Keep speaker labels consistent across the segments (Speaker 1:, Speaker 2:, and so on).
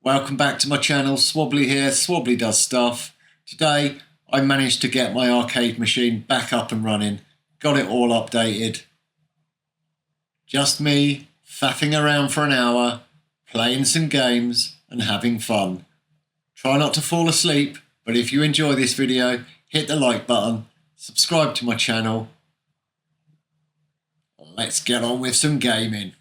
Speaker 1: Welcome back to my channel, Swobbly here, Swobbly does stuff. Today I managed to get my arcade machine back up and running, got it all updated. Just me faffing around for an hour, playing some games and having fun. Try not to fall asleep, but if you enjoy this video, hit the like button, subscribe to my channel. Let's get on with some gaming.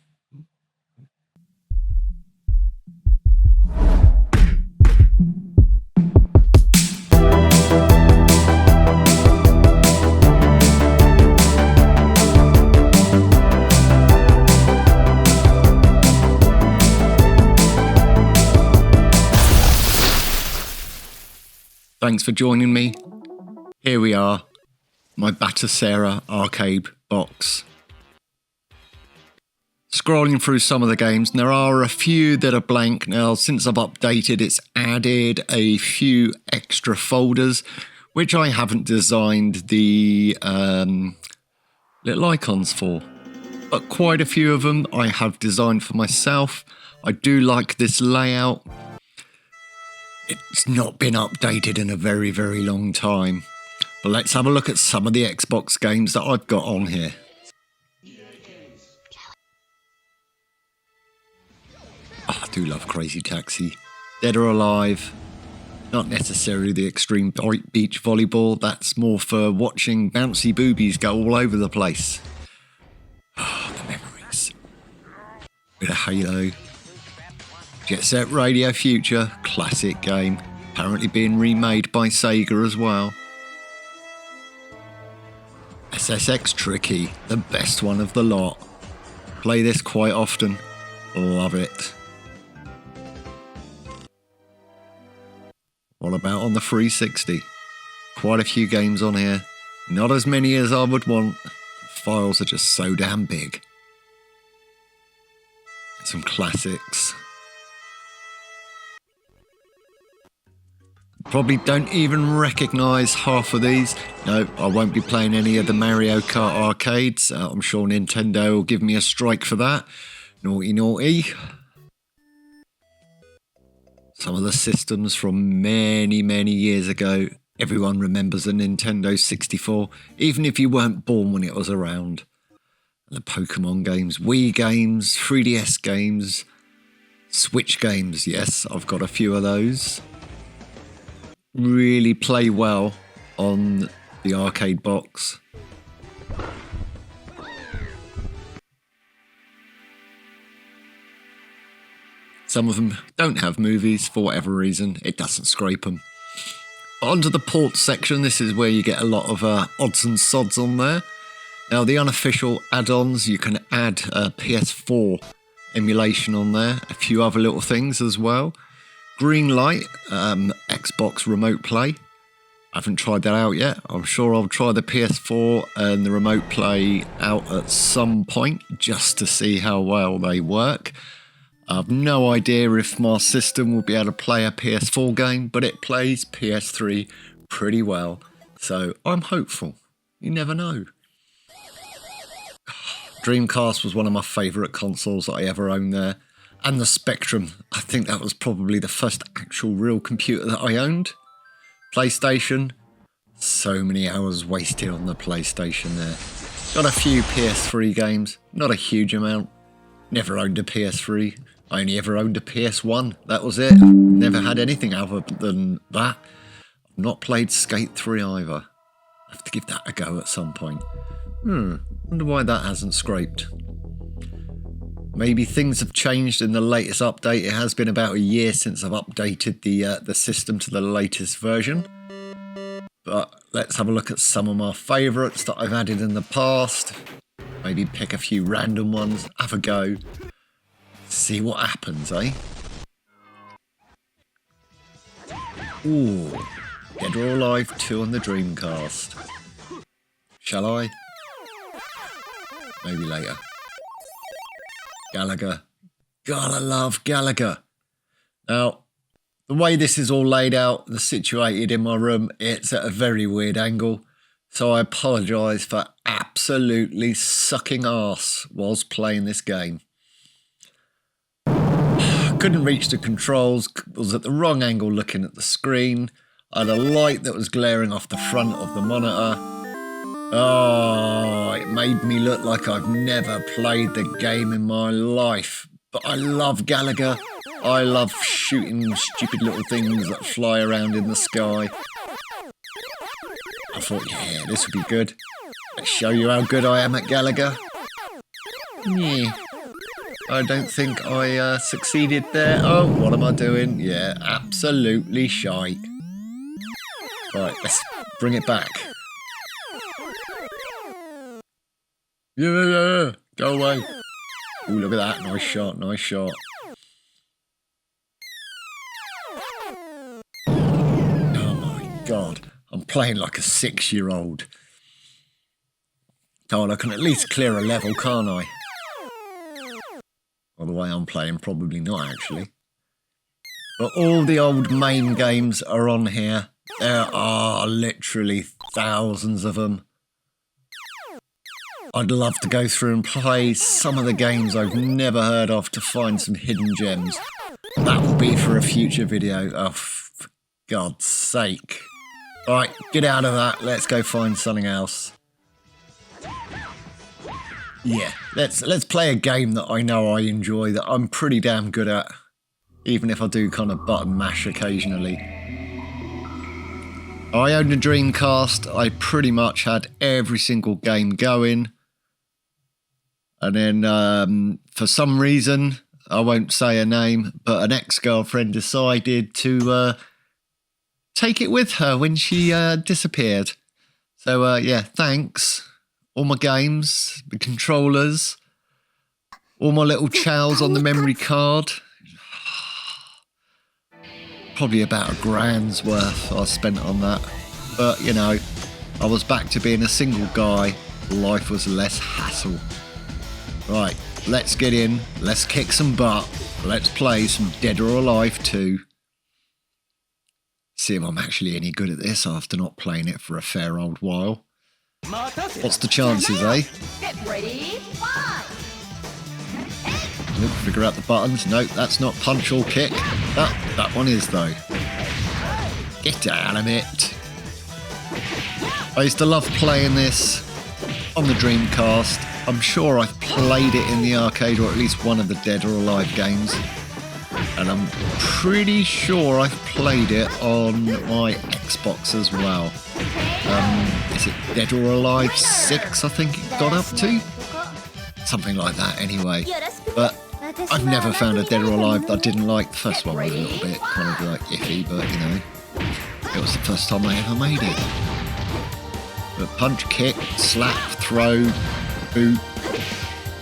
Speaker 1: Thanks for joining me. Here we are, my Batocera arcade box. Scrolling through some of the games, and there are a few that are blank now. Since I've updated, it's added a few extra folders, which I haven't designed the little icons for. But quite a few of them I have designed for myself. I do like this layout. It's not been updated in a very, very long time. But let's have a look at some of the Xbox games that I've got on here. Oh, I do love Crazy Taxi. Dead or Alive. Not necessarily the extreme beach volleyball. That's more for watching bouncy boobies go all over the place. Oh, the memories. Bit of Halo. Jet Set Radio Future, classic game, apparently being remade by Sega as well. SSX Tricky, the best one of the lot. Play this quite often, love it. What about on the 360? Quite a few games on here, not as many as I would want. The files are just so damn big. Some classics. Probably don't even recognise half of these. No, I won't be playing any of the Mario Kart arcades. I'm sure Nintendo will give me a strike for that. Naughty, naughty. Some of the systems from many, many years ago. Everyone remembers the Nintendo 64, even if you weren't born when it was around. And the Pokemon games, Wii games, 3DS games, Switch games. Yes, I've got a few of those. Really play well on the arcade box. Some of them don't have movies for whatever reason. It doesn't scrape them. Onto the ports section, this is where you get a lot of odds and sods on there. Now the unofficial add-ons, you can add PS4 emulation on there. A few other little things as well. Green light, Xbox remote play. I haven't tried that out yet. I'm sure I'll try the PS4 and the remote play out at some point just to see how well they work. I've no idea if my system will be able to play a PS4 game, but it plays PS3 pretty well. So I'm hopeful. You never know. Dreamcast was one of my favourite consoles that I ever owned there. And the Spectrum, I think that was probably the first actual real computer that I owned. PlayStation, so many hours wasted on the PlayStation there. Got a few PS3 games, not a huge amount. Never owned a PS3, I only ever owned a PS1, that was it. Never had anything other than that. I've not played Skate 3 either. I have to give that a go at some point. Wonder why that hasn't scraped. Maybe things have changed in the latest update. It has been about a year since I've updated the system to the latest version. But let's have a look at some of my favourites that I've added in the past. Maybe pick a few random ones, have a go. See what happens, eh? Ooh, Dead or Alive 2 on the Dreamcast. Shall I? Maybe later. Gallagher. Gotta love Gallagher. Now, the way this is all laid out, situated in my room, it's at a very weird angle. So I apologise for absolutely sucking arse whilst playing this game. couldn't reach the controls, was at the wrong angle looking at the screen. I had a light that was glaring off the front of the monitor. Oh, it made me look like I've never played the game in my life. But I love Galaga. I love shooting stupid little things that fly around in the sky. I thought, yeah, this would be good. Let's show you how good I am at Galaga. Yeah. I don't think I succeeded there. Oh, what am I doing? Yeah, absolutely shite. Right, let's bring it back. Yeah, go away. Ooh, look at that. Nice shot, nice shot. Oh my God. I'm playing like a 6-year-old. Oh, I can at least clear a level, can't I? Well, the way I'm playing, probably not, actually. But all the old main games are on here. There are literally thousands of them. I'd love to go through and play some of the games I've never heard of to find some hidden gems. That will be for a future video. Oh, for God's sake. Right, get out of that. Let's go find something else. Yeah, let's play a game that I know I enjoy, that I'm pretty damn good at, even if I do kind of button mash occasionally. I owned a Dreamcast. I pretty much had every single game going. And then for some reason, I won't say a name, but an ex-girlfriend decided to take it with her when she disappeared. So yeah, thanks. All my games, the controllers, all my little chows on the memory card. Probably about £1,000's worth I spent on that. But, you know, I was back to being a single guy. Life was less hassle. Right, let's get in. Let's kick some butt. Let's play some Dead or Alive 2. See if I'm actually any good at this after not playing it for a fair old while. What's the chances, eh?
Speaker 2: Get ready,
Speaker 1: Nope, figure out the buttons. Nope, that's not punch or kick. That one is, though. Get out of it. I used to love playing this on the Dreamcast. I'm sure I've played it in the arcade, or at least one of the Dead or Alive games. And I'm pretty sure I've played it on my Xbox as well. Is it Dead or Alive 6, I think it got up to? Something like that anyway. But I've never found a Dead or Alive that I didn't like. The first one was a little bit kind of like iffy, but you know, it was the first time I ever made it. But punch, kick, slap, throw, boot,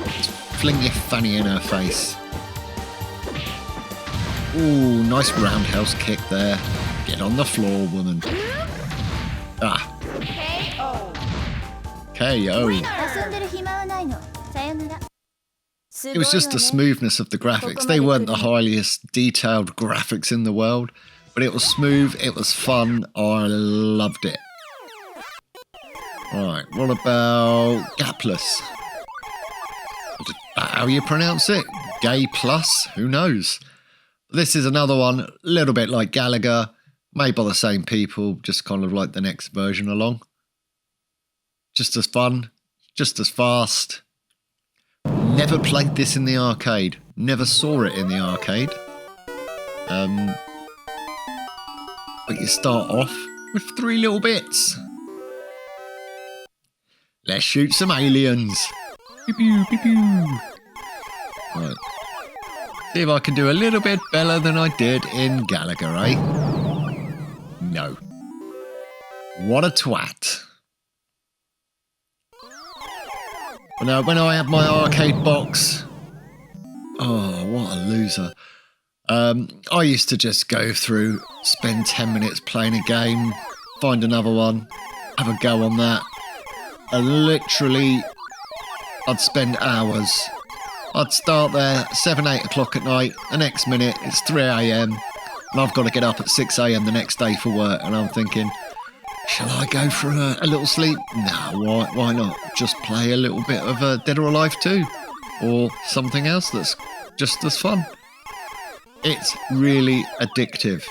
Speaker 1: just fling your fanny in her face. Ooh, nice roundhouse kick there. Get on the floor, woman. Ah. KO. It was just the smoothness of the graphics. They weren't the highest detailed graphics in the world, but it was smooth, it was fun, I loved it. Right, what about Gapless? Is that how you pronounce it? Gay plus? Who knows? This is another one, a little bit like Galaga, made by the same people, just kind of like the next version along. Just as fun, just as fast. Never played this in the arcade. Never saw it in the arcade. But you start off with 3 little bits. Let's shoot some aliens. Pew pew pew pew. Right. See if I can do a little bit better than I did in Galaga, eh? No. What a twat. But now, when I had my arcade box, oh, what a loser. I used to just go through, spend 10 minutes playing a game, find another one, have a go on that. And literally, I'd spend hours. I'd start there 7, 8 o'clock at night, the next minute it's 3 a.m. and I've got to get up at 6 a.m. the next day for work, and I'm thinking, shall I go for a little sleep? No, why not? Just play a little bit of Dead or Alive 2, or something else that's just as fun. It's really addictive.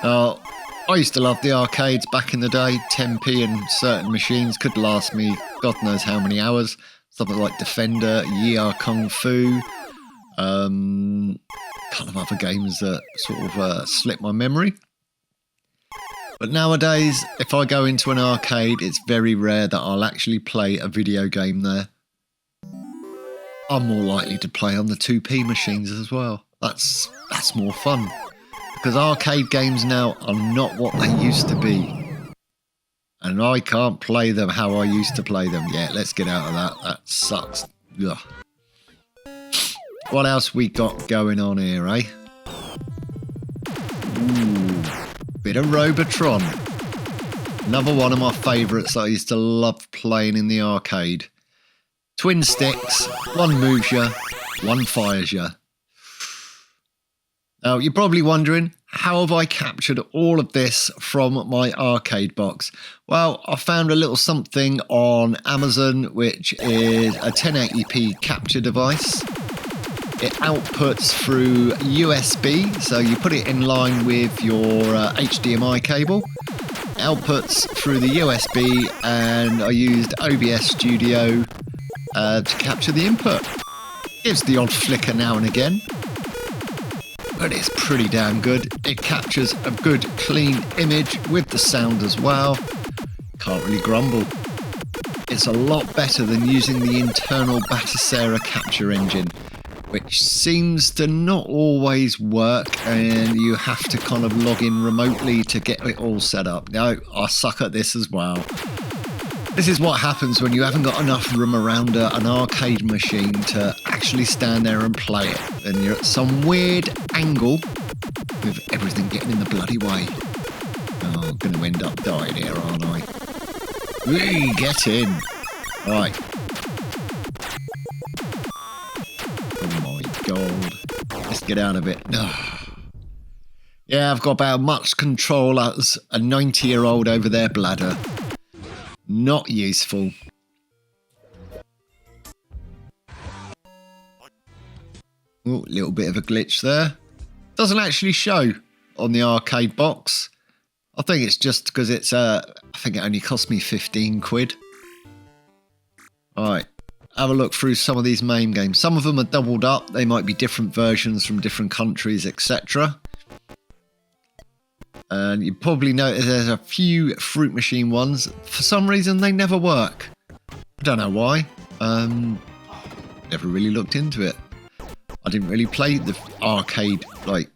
Speaker 1: Now, I used to love the arcades back in the day. 10p and certain machines could last me God knows how many hours. Something like Defender, Yia Kung Fu, a couple of other games that sort of slipped my memory. But nowadays, if I go into an arcade, it's very rare that I'll actually play a video game there. I'm more likely to play on the 2p machines as well. That's more fun. Because arcade games now are not what they used to be. And I can't play them how I used to play them. Yeah, let's get out of that. That sucks. Ugh. What else we got going on here, eh? Ooh, bit of Robotron. Another one of my favourites that I used to love playing in the arcade. Twin sticks, one moves you, one fires you. Now, you're probably wondering, how have I captured all of this from my arcade box? Well, I found a little something on Amazon, which is a 1080p capture device. It outputs through USB, so you put it in line with your HDMI cable. It outputs through the USB, and I used OBS Studio to capture the input. Gives the odd flicker now and again, but it's pretty damn good. It captures a good clean image with the sound as well. Can't really grumble. It's a lot better than using the internal Batocera capture engine, which seems to not always work, and you have to kind of log in remotely to get it all set up. Now, I suck at this as well. This is what happens when you haven't got enough room around an arcade machine to actually stand there and play it. And you're at some weird angle with everything getting in the bloody way. Oh, I'm going to end up dying here, aren't I? Whee, get in. Right. Oh my God. Let's get out of it. Yeah, I've got about as much control as a 90-year-old over their bladder. Not useful. Oh, a little bit of a glitch there. Doesn't actually show on the arcade box. I think it's just because it's, I think it only cost me 15 quid. Alright, have a look through some of these MAME games. Some of them are doubled up. They might be different versions from different countries, etc. And you probably notice there's a few Fruit Machine ones. For some reason, they never work. I don't know why. Never really looked into it. I didn't really play the arcade, like,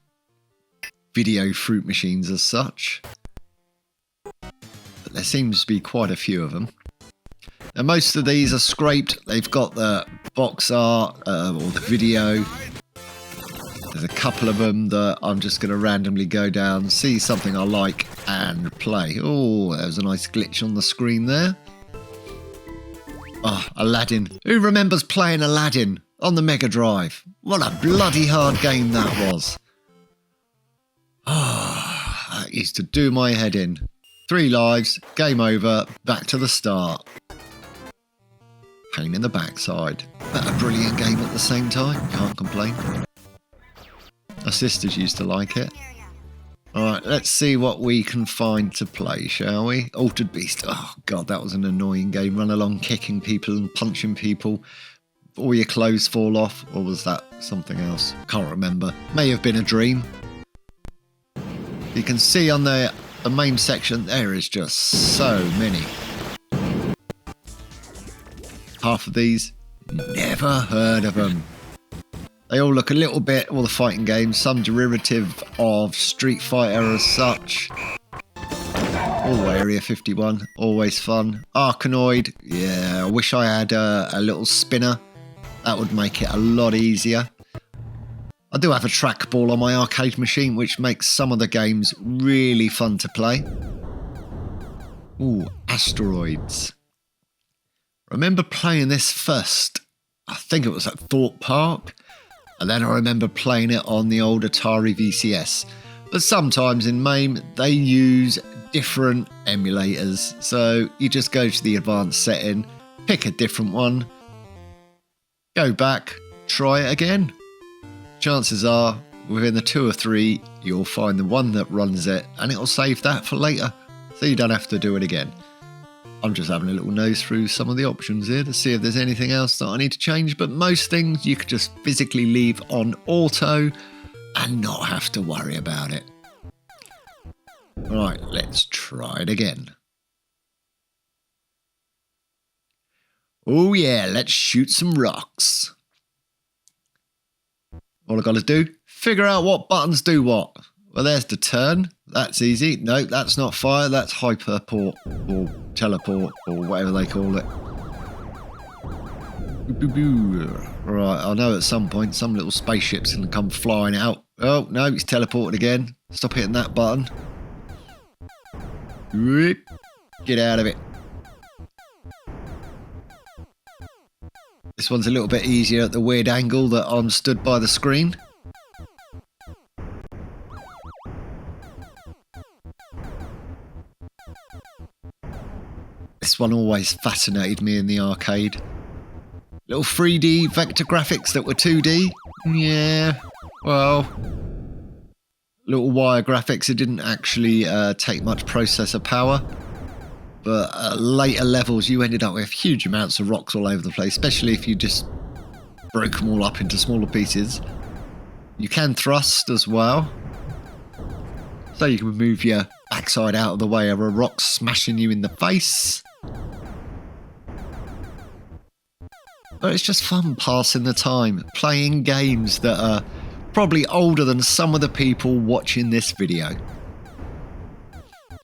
Speaker 1: video Fruit Machines as such. But there seems to be quite a few of them. Now, most of these are scraped. They've got the box art or the video. There's a couple of them that I'm just going to randomly go down, see something I like, and play. Oh, there was a nice glitch on the screen there. Oh, Aladdin. Who remembers playing Aladdin on the Mega Drive? What a bloody hard game that was. Oh, that used to do my head in. 3 lives, game over, back to the start. Pain in the backside. But a brilliant game at the same time. Can't complain. Our sisters used to like it. Alright, let's see what we can find to play, shall we? Altered Beast. Oh, God, that was an annoying game. Run along kicking people and punching people. All your clothes fall off. Or was that something else? Can't remember. May have been a dream. You can see on the main section, there is just so many. Half of these, never heard of them. They all look a little bit, all the fighting games, some derivative of Street Fighter as such. Oh, Area 51, always fun. Arkanoid, yeah, I wish I had a little spinner. That would make it a lot easier. I do have a trackball on my arcade machine, which makes some of the games really fun to play. Ooh, Asteroids. Remember playing this first, I think it was at Thorpe Park. And then I remember playing it on the old Atari VCS. But sometimes in MAME, they use different emulators. So you just go to the advanced setting, pick a different one, go back, try it again. Chances are within the 2 or 3, you'll find the one that runs it, and it'll save that for later, so you don't have to do it again. I'm just having a little nose through some of the options here to see if there's anything else that I need to change, but most things you could just physically leave on auto and not have to worry about it. Right, let's try it again. Oh yeah, let's shoot some rocks. All I got to do, figure out what buttons do what. Well, there's the turn. That's easy. No, that's not fire. That's hyperport or teleport or whatever they call it. Right, I know at some point some little spaceship's going to come flying out. Oh, no, it's teleported again. Stop hitting that button. Get out of it. This one's a little bit easier at the weird angle that I'm stood by the screen. This one always fascinated me in the arcade. Little 3D vector graphics that were 2D. Yeah, well, little wire graphics. It didn't actually take much processor power. But at later levels, you ended up with huge amounts of rocks all over the place, especially if you just broke them all up into smaller pieces. You can thrust as well. So you can move your backside out of the way of a rock smashing you in the face. But it's just fun passing the time, playing games that are probably older than some of the people watching this video.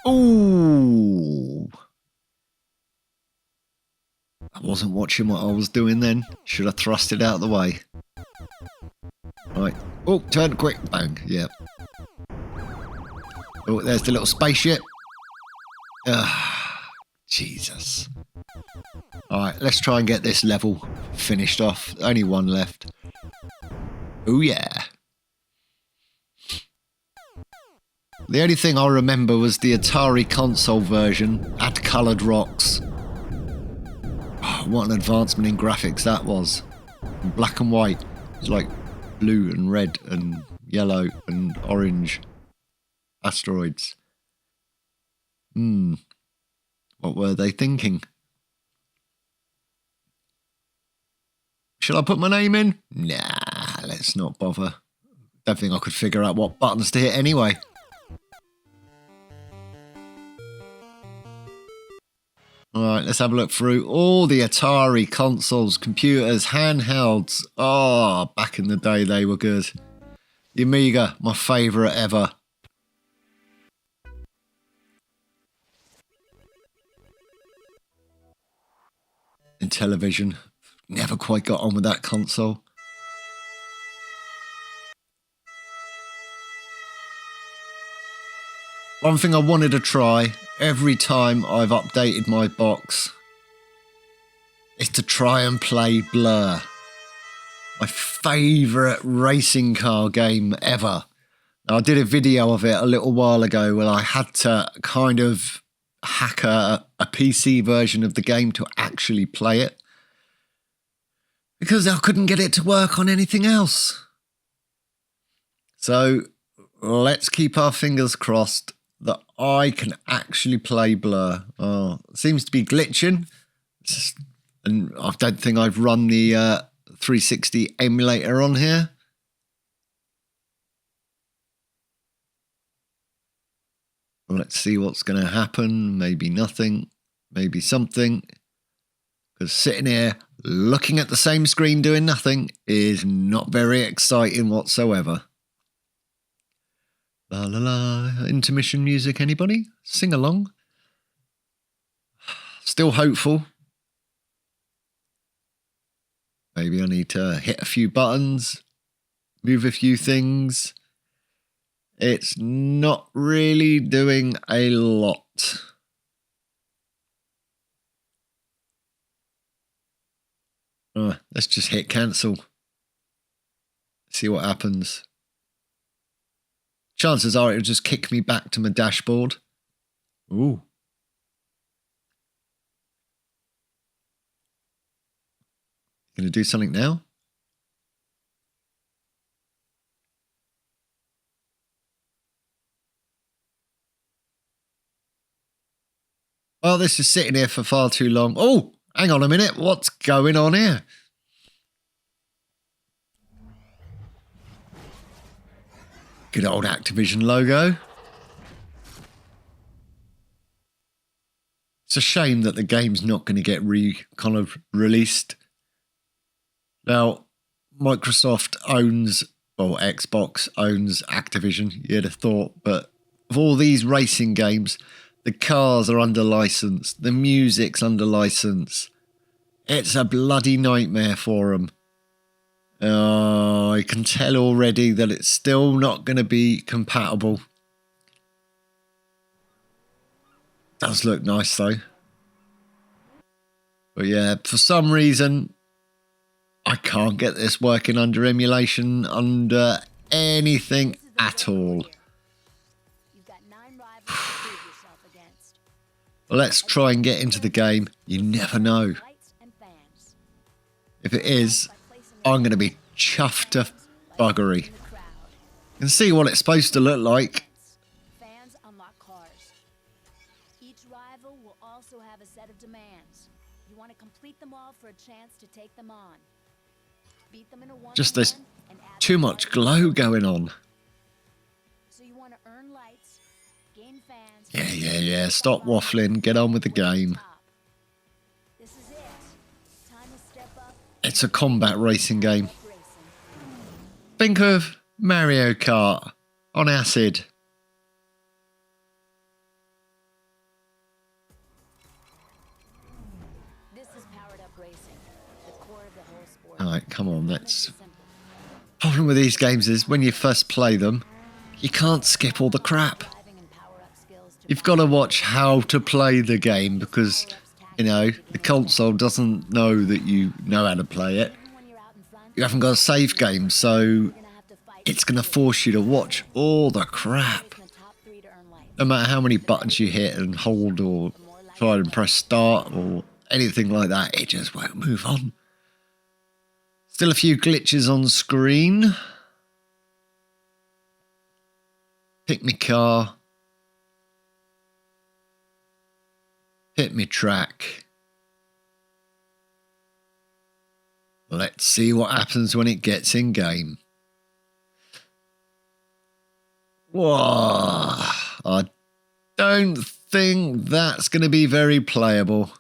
Speaker 1: Ooh. I wasn't watching what I was doing then. Should have thrust it out of the way. Right. Oh, turn quick. Bang. Yeah. Oh, there's the little spaceship. Jesus. Alright, let's try and get this level finished off. Only one left. Oh yeah. The only thing I remember was the Atari console version had coloured rocks. Oh, what an advancement in graphics that was. Black and white. It's like blue and red and yellow and orange asteroids. What were they thinking? Should I put my name in? Nah, let's not bother. Don't think I could figure out what buttons to hit anyway. Alright, let's have a look through all the Atari consoles, computers, handhelds. Oh, back in the day they were good. The Amiga, my favourite ever. In television, never quite got on with that console. One thing I wanted to try every time I've updated my box is to try and play Blur. My favourite racing car game ever. Now, I did a video of it a little while ago where I had to kind of hack a PC version of the game to actually play it. Because I couldn't get it to work on anything else. So let's keep our fingers crossed that I can actually play Blur. Oh, it seems to be glitching. And I don't think I've run the 360 emulator on here. Let's see what's going to happen. Maybe nothing. Maybe something. Because sitting here looking at the same screen doing nothing is not very exciting whatsoever. La la la. Intermission music, anybody? Sing along. Still hopeful. Maybe I need to hit a few buttons, move a few things. It's not really doing a lot. Let's just hit cancel. See what happens. Chances are it'll just kick me back to my dashboard. Ooh. Gonna do something now? Well, this is sitting here for far too long. Oh, hang on a minute. What's going on here? Good old Activision logo. It's a shame that the game's not going to get released. Now, Microsoft owns, well, Xbox owns Activision, you'd have thought, but of all these racing games, the cars are under license, the music's under license. It's a bloody nightmare for them. Oh, I can tell already that it's still not going to be compatible. Does look nice though. But yeah, for some reason, I can't get this working under emulation, under anything at all. Let's try and get into the game. You never know. If it is, I'm going to be chuffed to buggery. You can see what it's supposed to look like.
Speaker 2: Fans unlock cars. Each rival will also have a set of demands. You want to complete them all for a chance to take them on. Beat them in a one-on-one.
Speaker 1: Just there's too much glow going on.
Speaker 2: So you want to earn lights, gain fans.
Speaker 1: Yeah. Stop waffling. Get on with the game.
Speaker 2: This is it. Time to step up.
Speaker 1: It's a combat racing game. Think of Mario Kart on acid.
Speaker 2: This is powered up racing, the core of the whole sport.
Speaker 1: Alright, come on, let's... Problem with these games is when you first play them, you can't skip all the crap. You've got to watch how to play the game because, you know, the console doesn't know that you know how to play it. You haven't got a save game, so it's going to force you to watch all the crap. No matter how many buttons you hit and hold or try and press start or anything like that, it just won't move on. Still a few glitches on screen. Pick me car. Hit me track. Let's see what happens when it gets in game. Whoa, I don't think that's going to be very playable.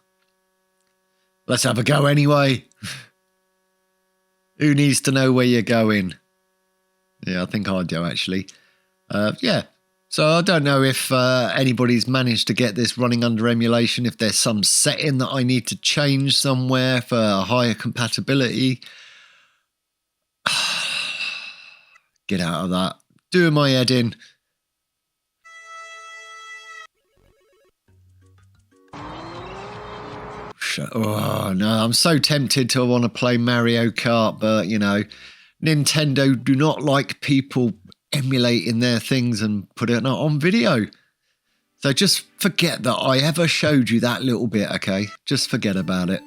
Speaker 1: Let's have a go anyway. Who needs to know where you're going? Yeah, I think I do actually. Yeah, so I don't know if anybody's managed to get this running under emulation, if there's some setting that I need to change somewhere for higher compatibility. Get out of that. Doing my head in. Oh no, I'm so tempted to want to play Mario Kart, but you know, Nintendo do not like people emulating their things and putting it on video. So just forget that I ever showed you that little bit, okay? Just forget about it.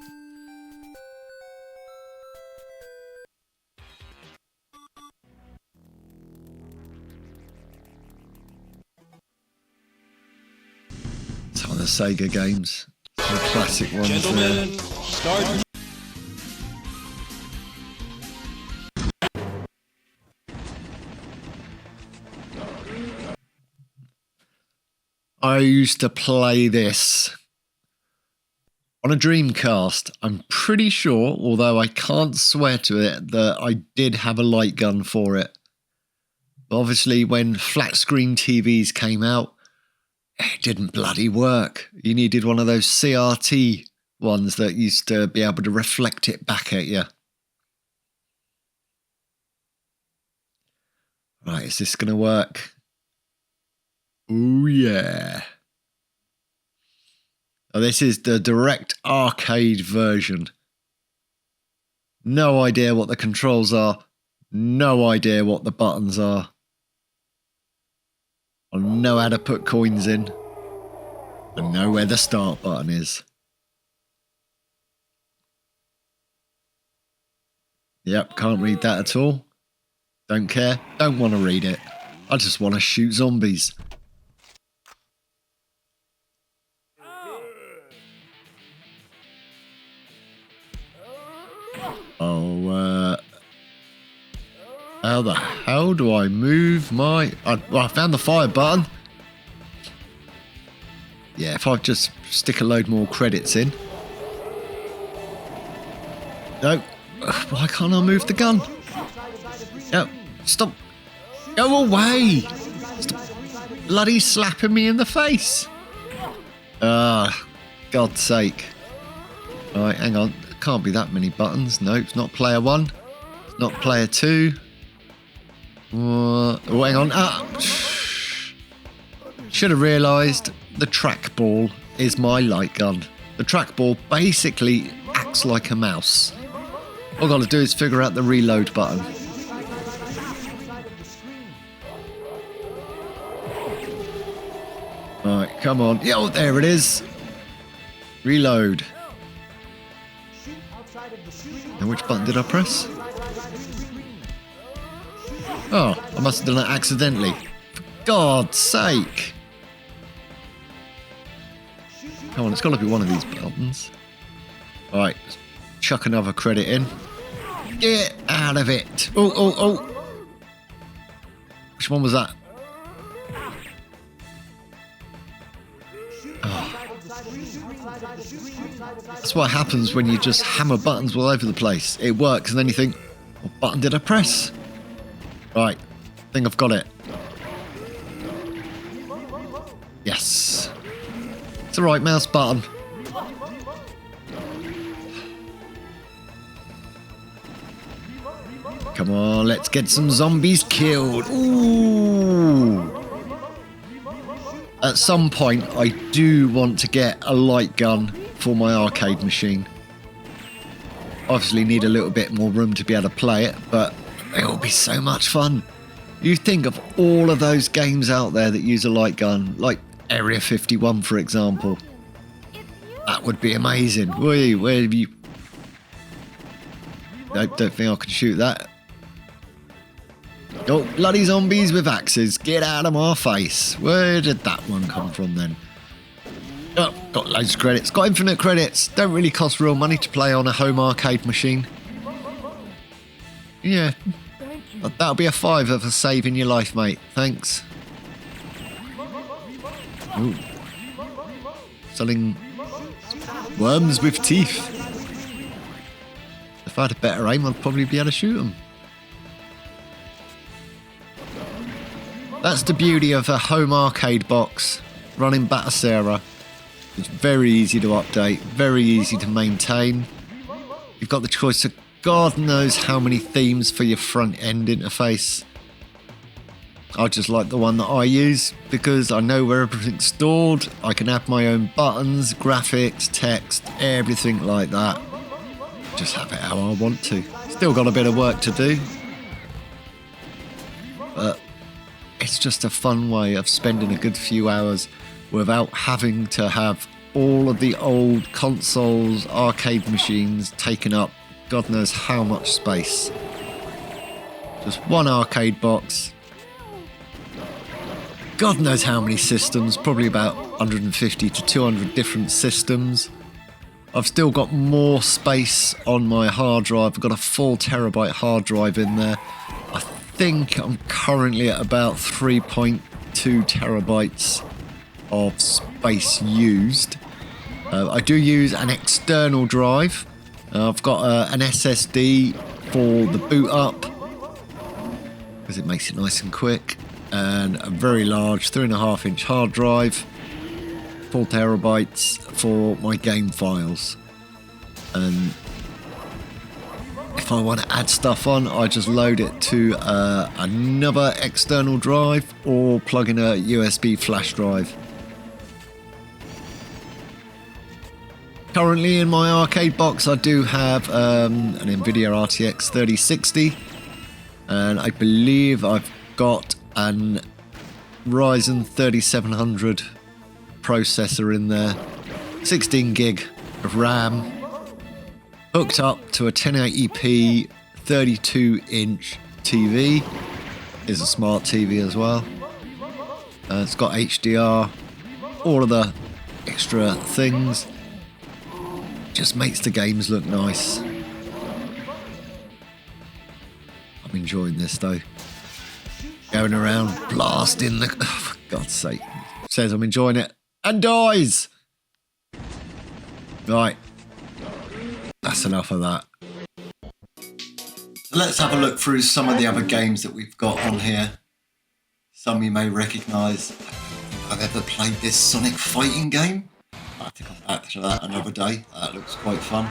Speaker 1: Some of the Sega games, some classic ones.
Speaker 3: Gentlemen, start.
Speaker 1: I used to play this on a Dreamcast. I'm pretty sure, although I can't swear to it, that I did have a light gun for it. But obviously, when flat screen TVs came out, it didn't bloody work. You needed one of those CRT ones that used to be able to reflect it back at you. Right, is this going to work? Oh yeah. Oh, this is the direct arcade version. No idea what the controls are. No idea what the buttons are. I know how to put coins in. I know where the start button is. Yep, can't read that at all. Don't care. Don't want to read it. I just want to shoot zombies. How the hell do I move my... well, I found the fire button. Yeah, if I just stick a load more credits in. No. Why can't I move the gun? No. Stop. Go away. Stop bloody slapping me in the face. God's sake. Right, hang on. Can't be that many buttons. No, it's not player 1. It's not player 2. Oh, hang on. Should have realised the trackball is my light gun. The trackball basically acts like a mouse. All I've got to do is figure out the reload button. Alright, come on. Yeah, oh, there it is. Reload. Now, which button did I press? Oh, I must have done that accidentally. For God's sake. Come on, it's got to be one of these buttons. Alright, chuck another credit in. Get out of it. Oh. Which one was that? Oh. That's what happens when you just hammer buttons all over the place. It works and then you think, what button did I press? Right, I think I've got it. Yes. It's the right mouse button. Come on, let's get some zombies killed. Ooh. At some point, I do want to get a light gun for my arcade machine. Obviously need a little bit more room to be able to play it, but it will be so much fun. You think of all of those games out there that use a light gun, like Area 51, for example. That would be amazing. Where have you... Nope, don't think I can shoot that. Oh, bloody zombies with axes. Get out of my face. Where did that one come from then? Oh, got loads of credits. Got infinite credits. Don't really cost real money to play on a home arcade machine. Yeah. That'll be a £5 for saving your life, mate. Thanks. Ooh. Selling worms with teeth. If I had a better aim, I'd probably be able to shoot them. That's the beauty of a home arcade box running Batocera. It's very easy to update, very easy to maintain. You've got the choice of God knows how many themes for your front end interface. I just like the one that I use because I know where everything's stored. I can add my own buttons, graphics, text, everything like that. Just have it how I want to. Still got a bit of work to do, but it's just a fun way of spending a good few hours without having to have all of the old consoles, arcade machines taking up God knows how much space. Just one arcade box. God knows how many systems, probably about 150 to 200 different systems. I've still got more space on my hard drive. I've got a 4 terabyte hard drive in there. I think I'm currently at about 3.2 terabytes of space used. I do use an external drive. I've got an SSD for the boot up because it makes it nice and quick, and a very large 3.5-inch hard drive, 4 terabytes for my game files. And if I want to add stuff on, I just load it to another external drive or plug in a USB flash drive. Currently in my arcade box I do have an NVIDIA RTX 3060, and I believe I've got an Ryzen 3700 processor in there, 16 gig of RAM, hooked up to a 1080p 32-inch TV. Is a smart TV as well. It's got HDR, all of the extra things. Just makes the games look nice. I'm enjoying this though. Going around blasting the... Oh, for God's sake. Says I'm enjoying it and dies. Right. That's enough of that. So let's have a look through some of the other games that we've got on here. Some you may recognise. I've ever played this Sonic fighting game. I have to come back to that another day. That looks quite fun.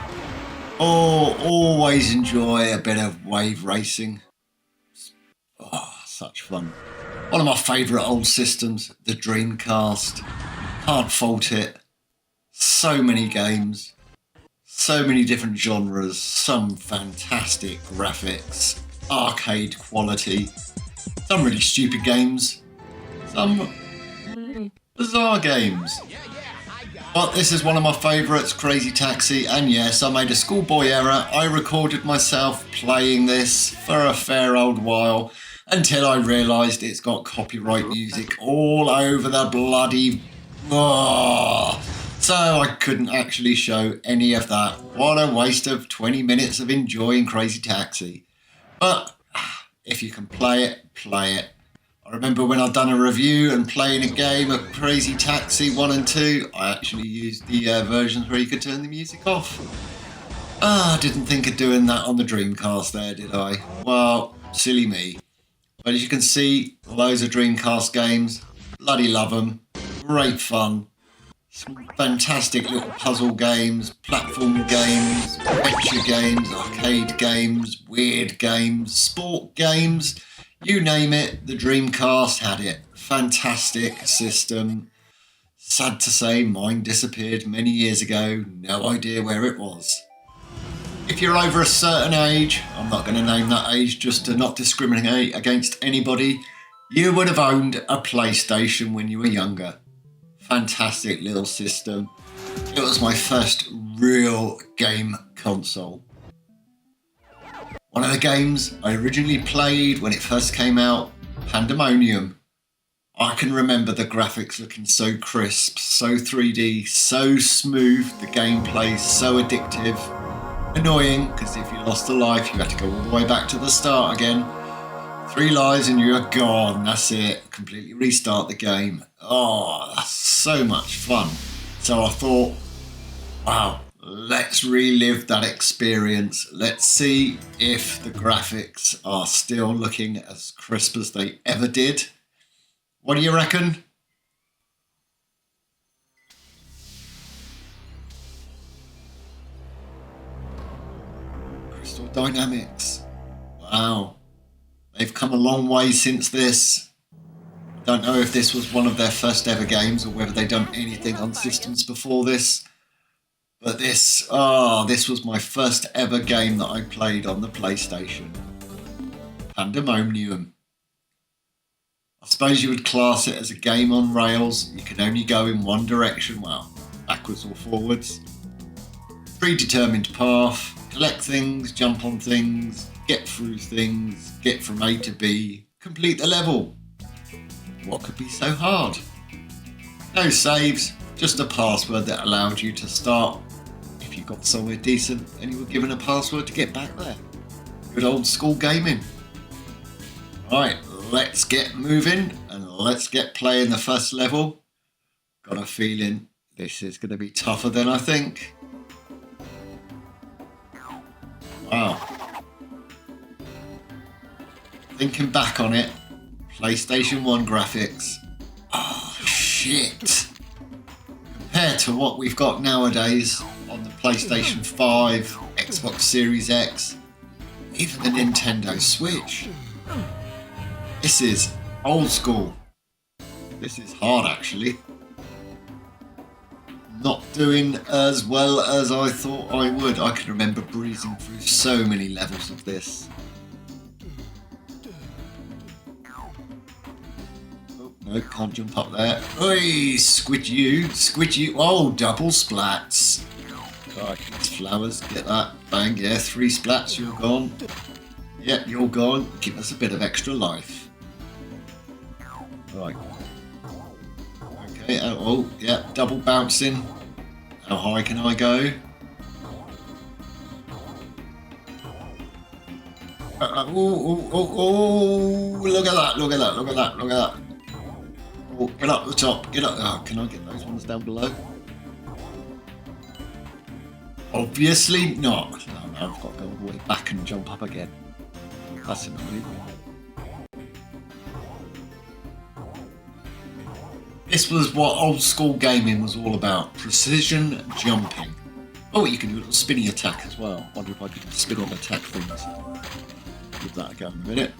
Speaker 1: Oh, always enjoy a bit of wave racing. Oh, such fun. One of my favourite old systems, the Dreamcast. Can't fault it. So many games. So many different genres. Some fantastic graphics. Arcade quality. Some really stupid games. Some bizarre games. But this is one of my favourites, Crazy Taxi, and yes, I made a schoolboy error. I recorded myself playing this for a fair old while until I realised it's got copyright music all over the bloody... Oh. So I couldn't actually show any of that. What a waste of 20 minutes of enjoying Crazy Taxi. But if you can play it, play it. I remember when I'd done a review and playing a game of Crazy Taxi 1 and 2, I actually used the versions where you could turn the music off. I didn't think of doing that on the Dreamcast there, did I? Well, silly me. But as you can see, loads of Dreamcast games. Bloody love them. Great fun. Some fantastic little puzzle games, platform games, adventure games, arcade games, weird games, sport games. You name it, the Dreamcast had it. Fantastic system. Sad to say, mine disappeared many years ago. No idea where it was. If you're over a certain age, I'm not going to name that age just to not discriminate against anybody, you would have owned a PlayStation when you were younger. Fantastic little system. It was my first real game console. One of the games I originally played when it first came out, Pandemonium. I can remember the graphics looking so crisp, so 3D, so smooth, the gameplay so addictive. Annoying, because if you lost a life, you had to go all the way back to the start again. 3 lives and you're gone, that's it. Completely restart the game. Oh, that's so much fun. So I thought, wow, let's relive that experience. Let's see if the graphics are still looking as crisp as they ever did. What do you reckon? Crystal Dynamics. Wow. They've come a long way since this. Don't know if this was one of their first ever games or whether they'd done anything on systems before this. But this was my first ever game that I played on the PlayStation. Pandemonium. I suppose you would class it as a game on rails. You can only go in one direction, well, backwards or forwards. Predetermined path, collect things, jump on things, get through things, get from A to B, complete the level. What could be so hard? No saves, just a password that allowed you to start if you got somewhere decent and you were given a password to get back there. Good old school gaming. Right, let's get moving and let's get playing the first level. Got a feeling this is going to be tougher than I think. Wow. Thinking back on it, PlayStation 1 graphics. Oh, shit. Compared to what we've got nowadays on the PlayStation 5, Xbox Series X, even the Nintendo Switch. This is old school. This is hard, actually. Not doing as well as I thought I would. I can remember breezing through so many levels of this. Oh, no, can't jump up there. Oi, squid you. Oh, double splats. Right, flowers, get that. Bang, yeah, 3 splats, you're gone. Yep, you're gone. Give us a bit of extra life. Right. Okay, oh, yeah, double bouncing. How high can I go? Oh, look at that, look at that, look at that, look at that. Oh, get up the top, get up. Oh, can I get those ones down below? Obviously not. No, I've got to go all the way back and jump up again. That's annoying. This was what old school gaming was all about. Precision jumping. Oh, you can do a little spinny attack as well. Wonder if I could spin on attack things. Give that a go in a minute.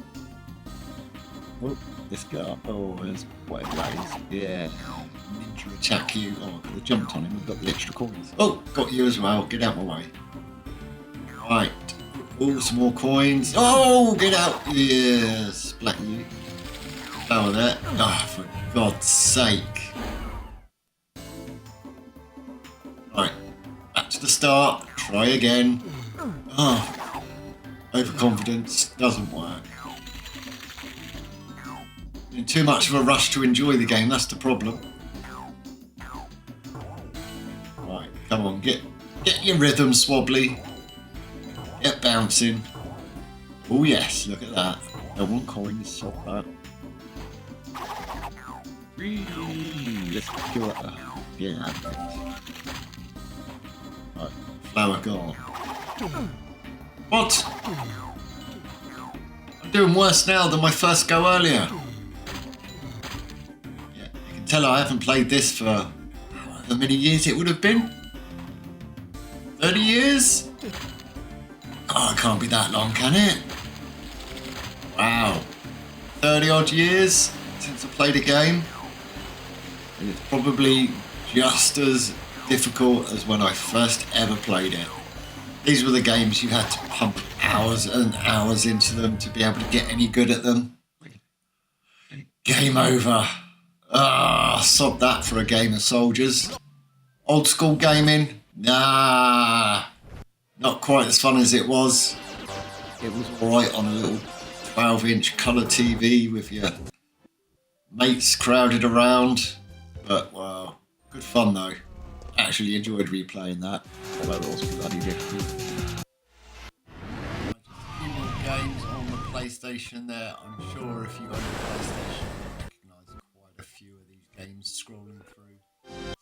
Speaker 1: Oh, this guy. Oh, there's whatever that is. Yeah. Ninja attack you. Oh, I could have jumped on him and got the extra coins. Oh, got you as well. Get out my way. Right. Oh, some more coins. Oh, get out. Yes. Splat you. Oh, there. Oh, for God's sake. Right. Back to the start. Try again. Oh. Overconfidence doesn't work. In too much of a rush to enjoy the game, that's the problem. Right, come on, get your rhythm, Swobbly. Get bouncing. Oh yes, look at that. No one coins, stop that. Let's kill it. Yeah. Right, flower gone. What? I'm doing worse now than my first go earlier. Yeah, you can tell I haven't played this for how many years it would have been? 30 years? Oh, it can't be that long, can it? Wow. 30 odd years since I played a game. And it's probably just as difficult as when I first ever played it. These were the games you had to pump hours and hours into them to be able to get any good at them. Game over. Ah, sod that for a game of soldiers. Old school gaming? Nah. Not quite as fun as it was. It was alright on a little 12-inch colour TV with your mates crowded around. But, well, good fun though. Actually enjoyed replaying that. Although it was bloody difficult. Just a few more games on the PlayStation there. I'm sure if you own a PlayStation, you'll recognise quite a few of these games scrolling through.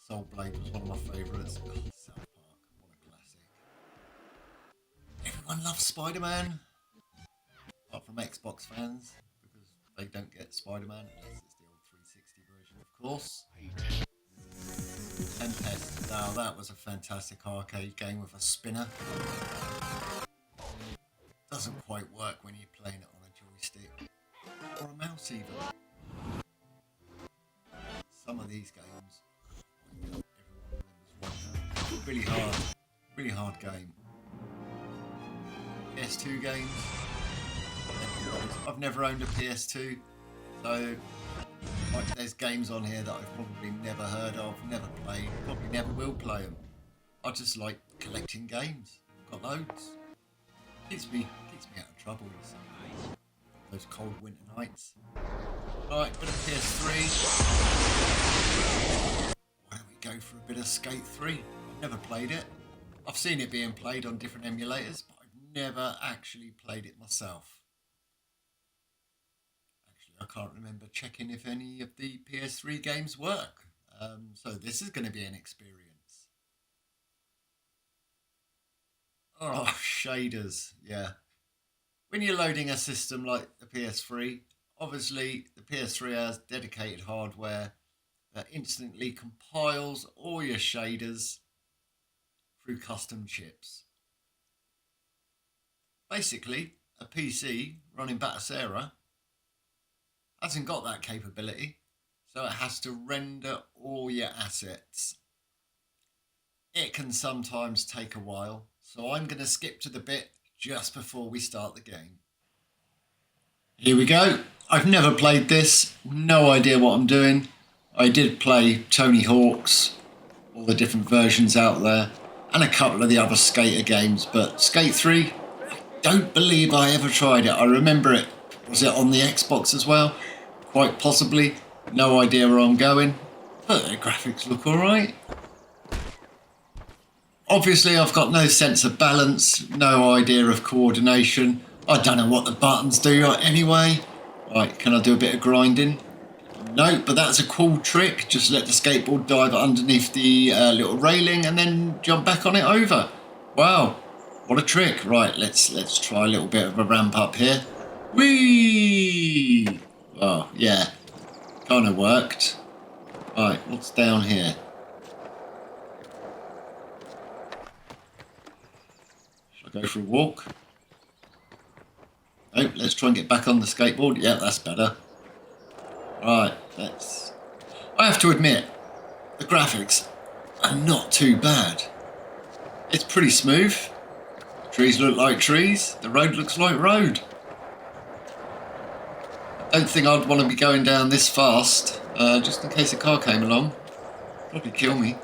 Speaker 1: Soul Blade was one of my favourites. Oh, South Park, what a classic. Everyone loves Spider-Man. Apart from Xbox fans, because they don't get Spider-Man unless it's the old 360 version, of course. Tempest, now that was a fantastic arcade game with a spinner. Doesn't quite work when you're playing it on a joystick or a mouse even. Some of these games, everyone remembers one. Really hard game. PS2 games. I've never owned a PS2, so like, there's games on here that I've probably never heard of, never played, probably never will play them. I just like collecting games. Got loads. Keeps me out of trouble. So. Those cold winter nights. Right, bit of PS3. Why don't we go for a bit of Skate 3? I've never played it. I've seen it being played on different emulators, but I've never actually played it myself. I can't remember checking if any of the PS3 games work. So this is going to be an experience. Oh, shaders, yeah. When you're loading a system like the PS3, obviously the PS3 has dedicated hardware that instantly compiles all your shaders through custom chips. Basically, a PC running Batocera hasn't got that capability, so it has to render all your assets. It can sometimes take a while, so I'm going to skip to the bit just before we start the game. Here we go. I've never played this, no idea what I'm doing. I did play Tony Hawk's, all the different versions out there, and a couple of the other skater games, but Skate 3, I don't believe I ever tried it. I remember it. Was it on the Xbox as well? Quite possibly. No idea where I'm going. But the graphics look alright. Obviously I've got no sense of balance, no idea of coordination. I don't know what the buttons do anyway. Right, can I do a bit of grinding? No, but that's a cool trick. Just let the skateboard dive underneath the little railing and then jump back on it over. Wow, what a trick. Right, let's try a little bit of a ramp up here. Whee! Oh, yeah, kind of worked. Right, what's down here? Should I go for a walk? Oh, let's try and get back on the skateboard. Yeah, that's better. Right, I have to admit, the graphics are not too bad. It's pretty smooth. The trees look like trees. The road looks like road. I don't think I'd want to be going down this fast, just in case a car came along. Probably kill me.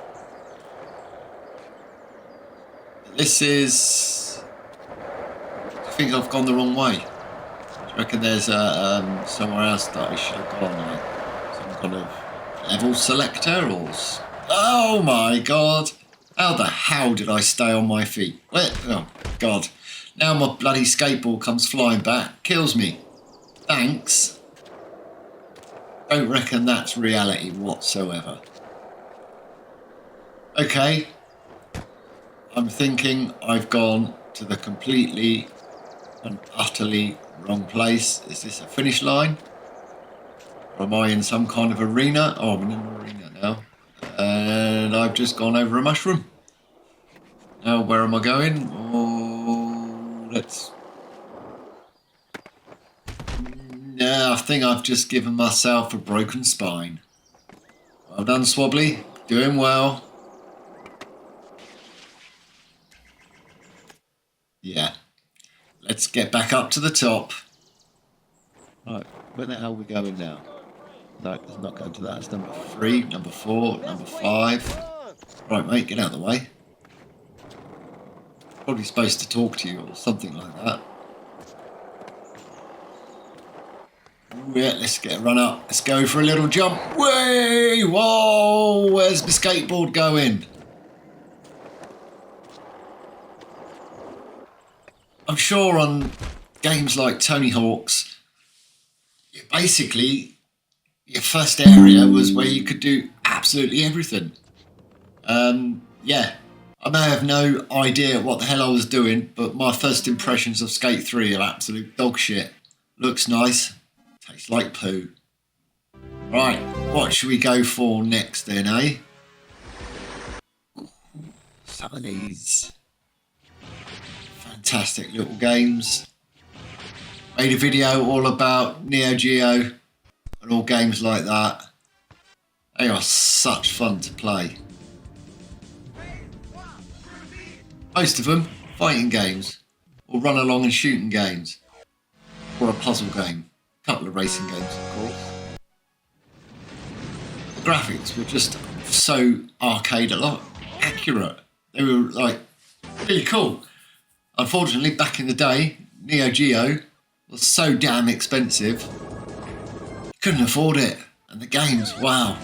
Speaker 1: This is... I think I've gone the wrong way. Do you reckon there's somewhere else that I should have gone, like some kind of level selector or... Oh my god! How the hell did I stay on my feet? Where? Oh god. Now my bloody skateboard comes flying back, kills me. Thanks. Don't reckon that's reality whatsoever. Okay. I'm thinking I've gone to the completely and utterly wrong place. Is this a finish line? Or am I in some kind of arena? Oh, I'm in an arena now. And I've just gone over a mushroom. Now, where am I going? Oh, Yeah, I think I've just given myself a broken spine. Well done, Swobbly. Doing well. Yeah. Let's get back up to the top. Right, where the hell are we going now? No, let's not go to that. It's number 3, number 4, number 5. Right, mate, get out of the way. Probably supposed to talk to you or something like that. Yeah, let's get a run up. Let's go for a little jump. Way! Whoa! Where's my skateboard going? I'm sure on games like Tony Hawk's, basically, your first area was where you could do absolutely everything. Yeah, I may have no idea what the hell I was doing, but my first impressions of Skate 3 are absolute dog shit. Looks nice, tastes like poo. Right, what should we go for next then, eh? Some of these fantastic little games. Made a video all about Neo Geo and all games like that. They are such fun to play. Most of them fighting games, or run along and shooting games, or a puzzle game. A couple of racing games, of course. The graphics were just so arcade, a lot accurate. They were like really cool. Unfortunately, back in the day, Neo Geo was so damn expensive, you couldn't afford it. And the games, wow,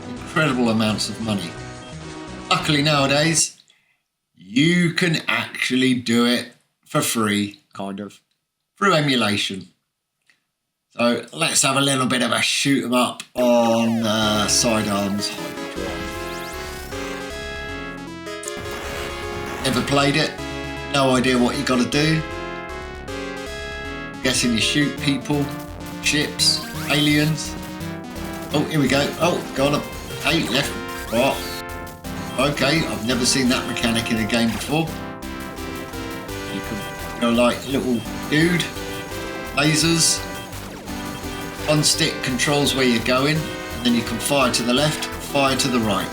Speaker 1: incredible amounts of money. Luckily nowadays, you can actually do it for free, kind of, through emulation. So let's have a little bit of a shoot 'em up on Sidearms Hyperdrive. Never played it, no idea what you got to do. I'm guessing you shoot people, ships, aliens. Oh, here we go. Oh, got 'em. Hey, left, right. Okay, I've never seen that mechanic in a game before. You can go like little dude, lasers, one stick controls where you're going, and then you can fire to the left, fire to the right.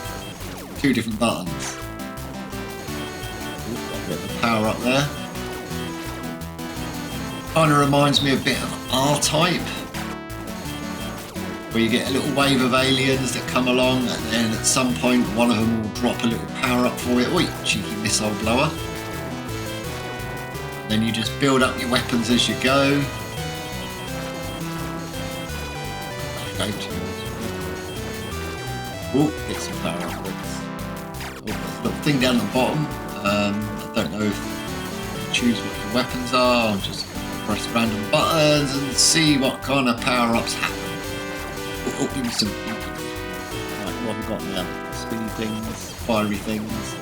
Speaker 1: 2 different buttons. Ooh, got a bit of power up there. Kind of reminds me a bit of R-Type, where you get a little wave of aliens that come along, and then at some point one of them will drop a little power up for you. Oi, cheeky missile blower. And then you just build up your weapons as you go. Oh, get some power upwards. Oh, there's a little thing down the bottom. I don't know if choose what your weapons are, or just press random buttons and see what kind of power-ups happen. Oh, give me some... Right, what have we got now? Spinny things, fiery things.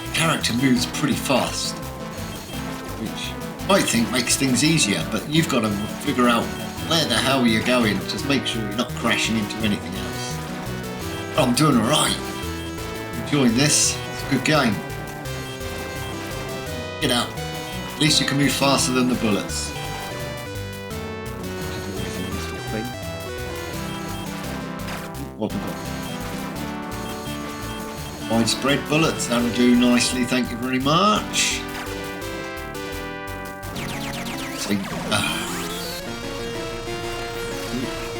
Speaker 1: The character moves pretty fast, which I think makes things easier, but you've got to figure out where the hell you're going. Just make sure you're not crashing into anything else. I'm doing alright. Enjoying this. It's a good game. Get out. At least you can move faster than the bullets. What have we got? Widespread bullets. That'll do nicely. Thank you very much.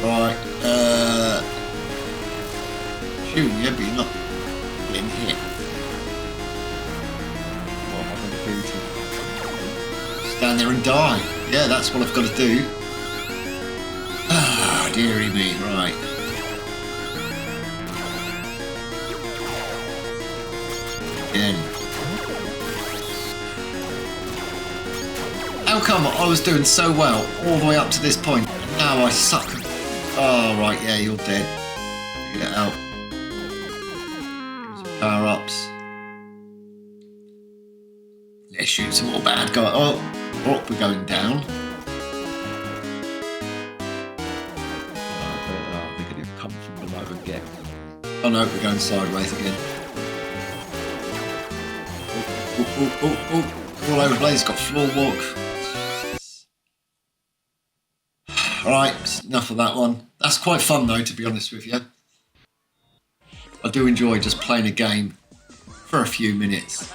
Speaker 1: Right, shooting you, but you're not getting hit. What am I going to do to stand there and die? Yeah, that's what I've got to do. Ah, dearie me, right. Again. How come I was doing so well all the way up to this point, and now I suck? Oh, right, yeah, you're dead. Get it out. Power-ups. Let's shoot some more bad guys. Oh, we're going down. Oh, they're going to come from below again. Oh no, we're going sideways again. Oh. All over the place, got floor walk. Alright, enough of that one. That's quite fun though, to be honest with you. I do enjoy just playing a game for a few minutes.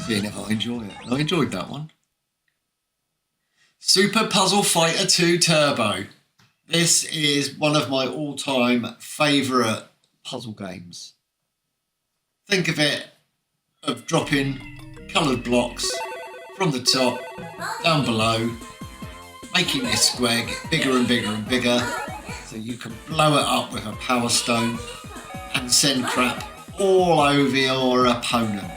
Speaker 1: Seeing if I enjoy it. I enjoyed that one. Super Puzzle Fighter 2 Turbo. This is one of my all-time favourite puzzle games. Think of it of dropping coloured blocks from the top down below, making this square get bigger and bigger and bigger so you can blow it up with a power stone and send crap all over your opponent.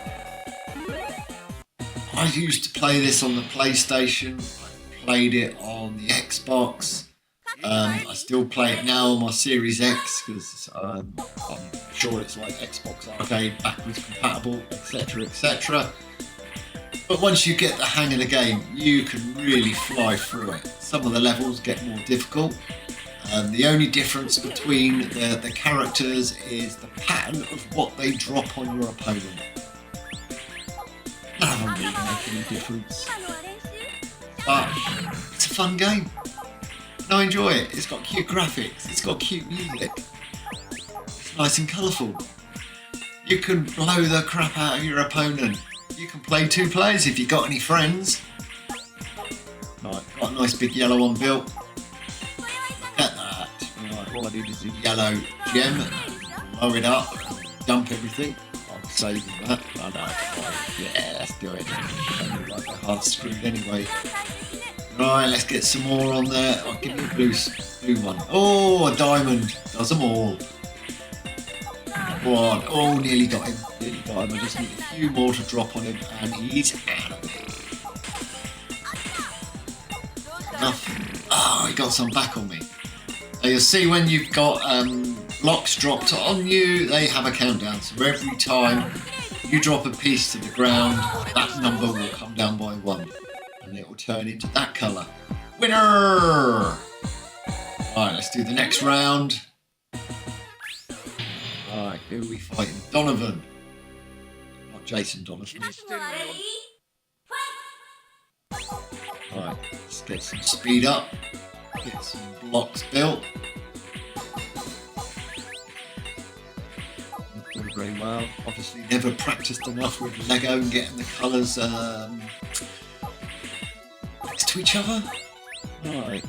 Speaker 1: I used to play this on the PlayStation, I played it on the Xbox, I still play it now on my Series X because I'm sure it's like Xbox Arcade, backwards compatible, etc, etc. But once you get the hang of the game, you can really fly through it. Some of the levels get more difficult. The only difference between the characters is the pattern of what they drop on your opponent. None of them really make any difference. But it's a fun game. And I enjoy it. It's got cute graphics. It's got cute music. It's nice and colourful. You can blow the crap out of your opponent. You can play 2 players if you've got any friends. Right, got a nice big yellow one built. Look at that. Right, all I need is a yellow gem. Blow it up. Dump everything. I'm saving that. Oh no. Yeah, let's do it. I'm like a half screwed anyway. Right, let's get some more on there. I'll give you a blue one. Oh, a diamond. Does them all. One. Oh, nearly got him. Nearly got him. I just need a few more to drop on him, and he's out of it. Enough. Oh, he got some back on me. Now you'll see when you've got blocks dropped on you, they have a countdown. So every time you drop a piece to the ground, that number will come down by 1, and it will turn into that colour. Winner! Right, let's do the next round. Right, who are we fighting? Donovan. Not Jason Donovan. Right, let's get some speed up. Get some blocks built. Not doing very well. Obviously never practiced enough with Lego and getting the colours next to each other. Right,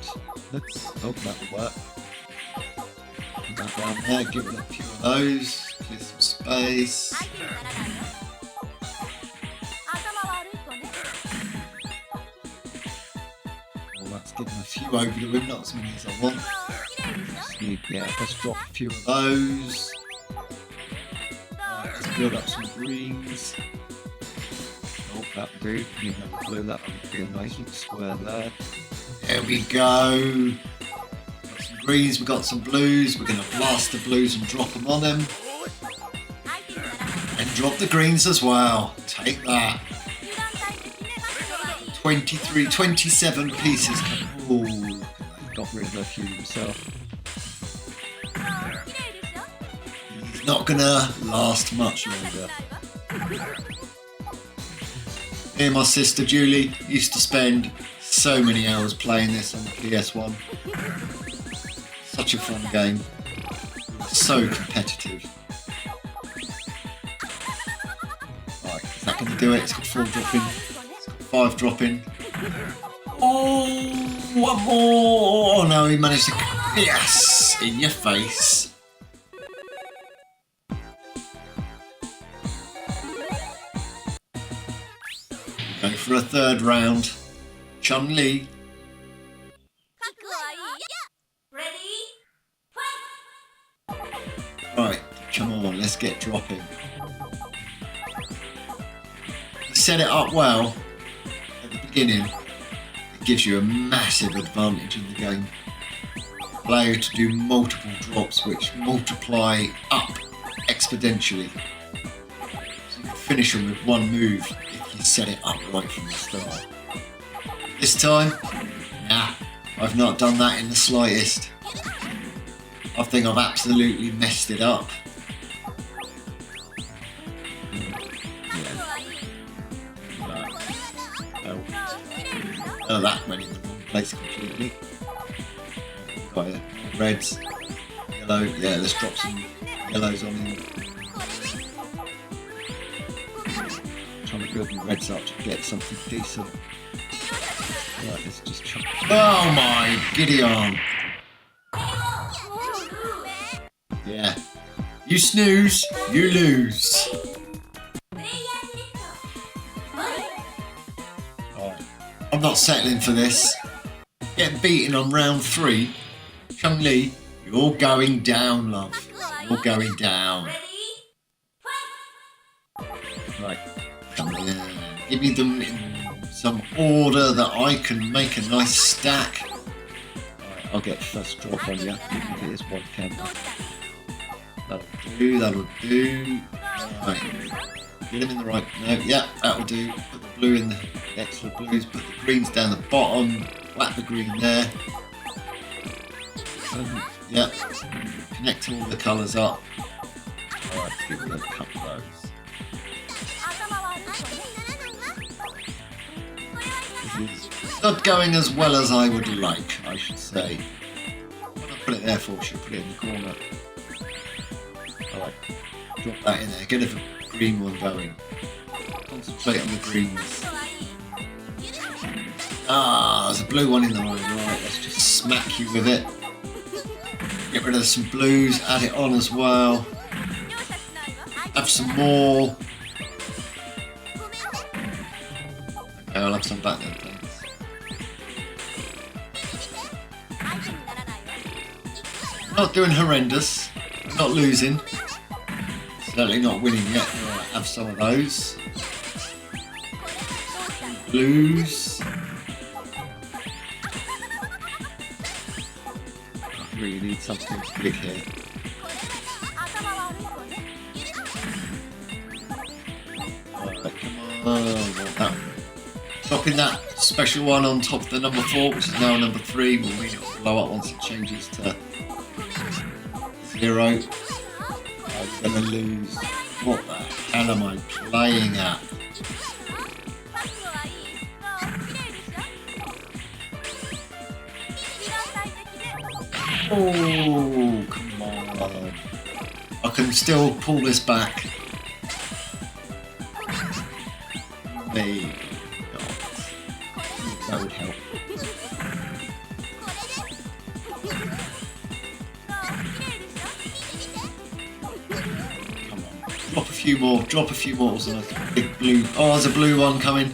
Speaker 1: let's hope that will work. That down there, give it a few of those, clear some space. Well, that's giving a few over the rim, not as many as I want. Just need, yeah, let's drop a few of those. Let's
Speaker 3: build up some greens. Oh, that would do. You have a blue, that would be a nice little square there.
Speaker 1: There we go. Got some greens, we've got some blues. We're going to blast the blues and drop them on them. And drop the greens as well. Take that. 23, 27 pieces. Ooh.
Speaker 3: Got rid of a few himself.
Speaker 1: He's not going to last much longer. Me and my sister Julie used to spend so many hours playing this on the PS1. Such a fun game. So competitive. Right, is that going to do it? It's got 4 dropping. It's got 5 dropping. Oh, one more! Oh no, he managed to... Yes! In your face. Go for a 3rd round. Chun-Li. Right, come on, let's get dropping. You set it up well at the beginning. It gives you a massive advantage in the game. Allow you to do multiple drops which multiply up exponentially. So you can finish them with one move if you set it up right from the start. This time, nah, I've not done that in the slightest. I think I've absolutely messed it up. Oh, that went in the wrong place completely. Got it. Reds, yellow. Yeah, let's drop some yellows on him.
Speaker 3: Trying to build the reds up to get something decent. Right, let's just chop.
Speaker 1: Oh my Gideon! Yeah. You snooze, you lose. Alright. I'm not settling for this. Getting beaten on round 3. Chun-Li, you're going down, love. You're going down. Right. Come on. Give me them in some order that I can make a nice stack.
Speaker 3: Alright, I'll get first drop on you. It is one candle.
Speaker 1: That'll do, that'll do. Right. Get him in the right. No, yeah, that'll do. Put the blue in the extra blues, put the greens down the bottom, whack the green there. Yeah. Connect all the colours up.
Speaker 3: Alright, give me a couple of those.
Speaker 1: It's not going as well as I would like, I should say. What did I put it there for? Should put it in the corner. Alright, drop that in there. Get a green one going. Concentrate on the greens. Ah, there's a blue one in the line. Right, let's just smack you with it. Get rid of some blues, add it on as well. Have some more. Okay, I'll have some back then, thanks. Not doing horrendous. Not losing. Certainly not winning yet. Right, have some of those. Blues.
Speaker 3: I really need something big here.
Speaker 1: Alright, come on. That. Dropping that special one on top of the number 4, which is now number 3. We'll need it to blow up once it changes to 0. I'm gonna lose. What the hell am I playing at? Oh, come on. I can still pull this back. Maybe not. That would help. Come on. Drop a few more. Drop a few more. There's a big blue. Oh, there's a blue one coming.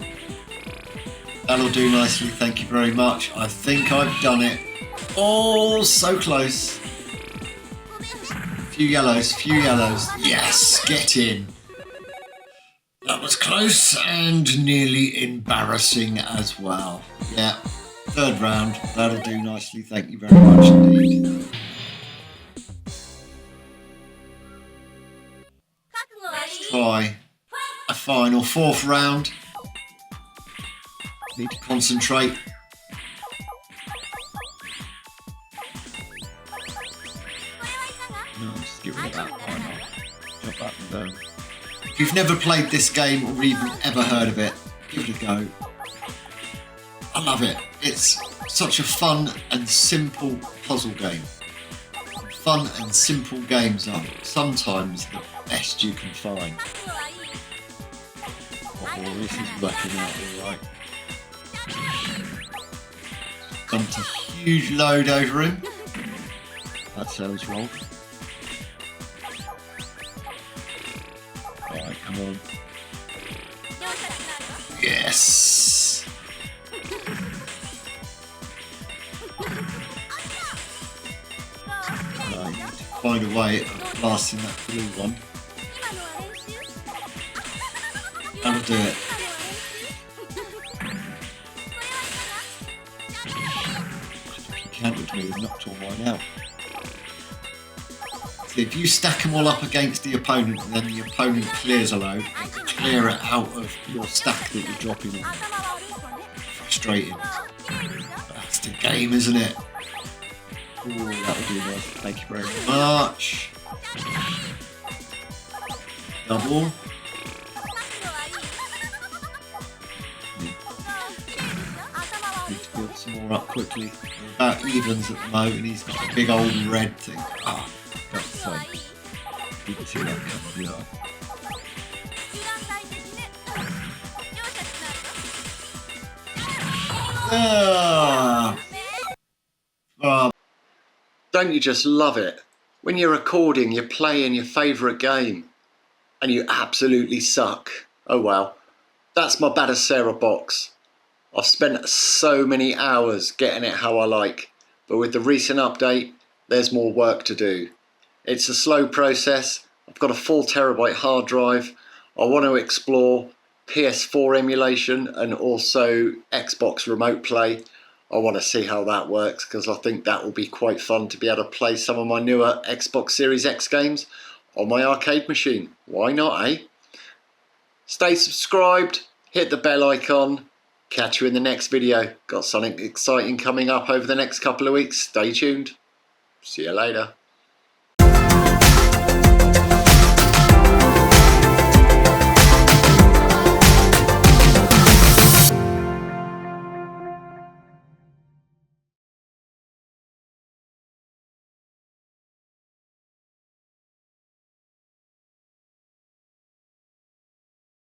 Speaker 1: That'll do nicely. Thank you very much. I think I've done it. Oh, so close. Few yellows, few yellows. Yes, get in. That was close and nearly embarrassing as well. Yeah, third round. That'll do nicely. Thank you very much indeed. Let's try a final fourth round. Need to concentrate.
Speaker 3: No, just get rid of that. Why not? Drop that and down.
Speaker 1: If you've never played this game or even ever heard of it, give it a go. I love it. It's such a fun and simple puzzle game. Fun and simple games are sometimes the best you can find.
Speaker 3: Oh, this is working out alright.
Speaker 1: Dumped a huge load over him.
Speaker 3: That sounds wrong. Alright, come on.
Speaker 1: Yes. I need to find a way of blasting that blue one. That'll do it.
Speaker 3: If you countered me, you've knocked all mine out.
Speaker 1: See, if you stack them all up against the opponent and then the opponent clears a load, clear it out of your stack that you're dropping on. Frustrating. That's the game, isn't it?
Speaker 3: Ooh, that'll do nice. Thank you very much.
Speaker 1: March. Double. Need to build some more up quickly. We're about evens at the moment. He's got a big old red thing. Ah,
Speaker 3: That's so. You can see that coming, yeah. Don't you just love it? When you're recording, you're playing your favourite game and you absolutely suck. Oh well. That's my Batocera box. I've spent so many hours getting it how I like, but with the recent update, there's more work to do. It's a slow process. I've got a 4TB hard drive. I want to explore PS4 emulation and also Xbox remote play. I want to see how that works because I think that will be quite fun to be able to play some of my newer Xbox Series X games on my arcade machine. Why not, eh? Stay subscribed, hit the bell icon. Catch you in the next video. Got something exciting coming up over the next couple of weeks. Stay tuned. See you later.